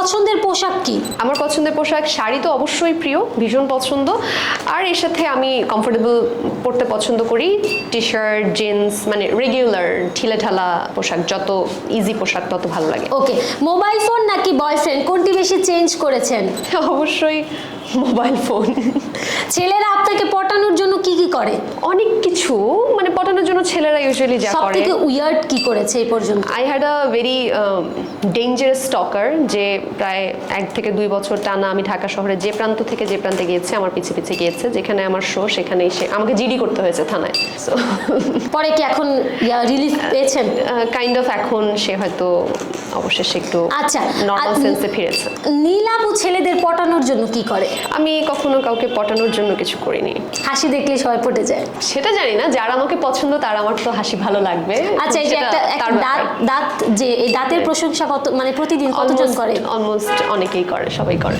পছন্দের পোশাক কি? আমার পছন্দের পোশাক শাড়ি তো অবশ্যই প্রিয়, ভীষণ পছন্দ। আর এর সাথে আমি কমফোর্টেবল পরতে পছন্দ করি, টি শার্ট, জিন্স, মানে রেগুলার ঢিলেঢালা পোশাক, যত ইজি পোশাক তত ভালো লাগে। ওকে, মোবাইল ফোন নাকি বয়ফ্রেন্ড, কোনটি বেশি চেঞ্জ করেছেন? অবশ্যই মোবাইল ফোন। ছেলেরা আপনাকে পটানোর জন্য কি কি করে? অনেক কিছু, মানে পটানোর জন্য ছেলেরা ইউজুয়ালি যা করে। সবথেকে উইয়ার্ড কি করেছে এই পর্যন্ত? I had a very dangerous stalker, যে প্রায় 1 থেকে 2 বছর টানা আমি ঢাকা শহরে যে প্রান্ত থেকে যে প্রান্তে গিয়েছে আমার পিছে পিছে গিয়েছে, যেখানে আমার শো সেখানে এসে আমাকে জিডি করতে হয়েছে থানায়। সো পরে কি এখন রিলিফ পেয়েছেন? কাইন্ড অফ এখন সে হয়তো অবশেষে একটু আচ্ছা, নর্মাল সেন্সে ফিরেছে। নীলাপু ছেলেদের পটানোর জন্য কি করে? আমি কখনো কাউকে পটানোর জন্য কিছু করিনি। হাসি দেখলে সবাই পটে যায়। সেটা জানি না, যারা আমাকে পছন্দ তার আমার তো হাসি ভালো লাগবে। আচ্ছা, এই যে সেটা একটা তার দাঁত ব্যাপার। দাঁত যে এই দাঁতের প্রশংসা কত, মানে প্রতিদিন কতজন করে? অলমোস্ট অনেকেই করে, সবাই করে।